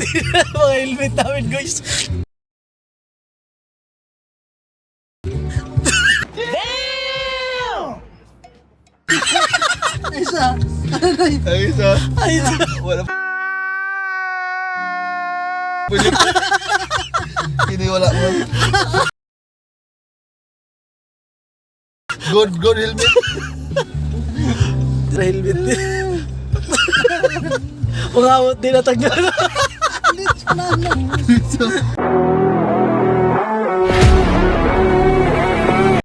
Mga helmet namin guys. Isa. Ay, isa. Ay, Wala Hindi wala mo. Good helmet. helmet din. Mga awat din natanggal. Hindi, sana lang.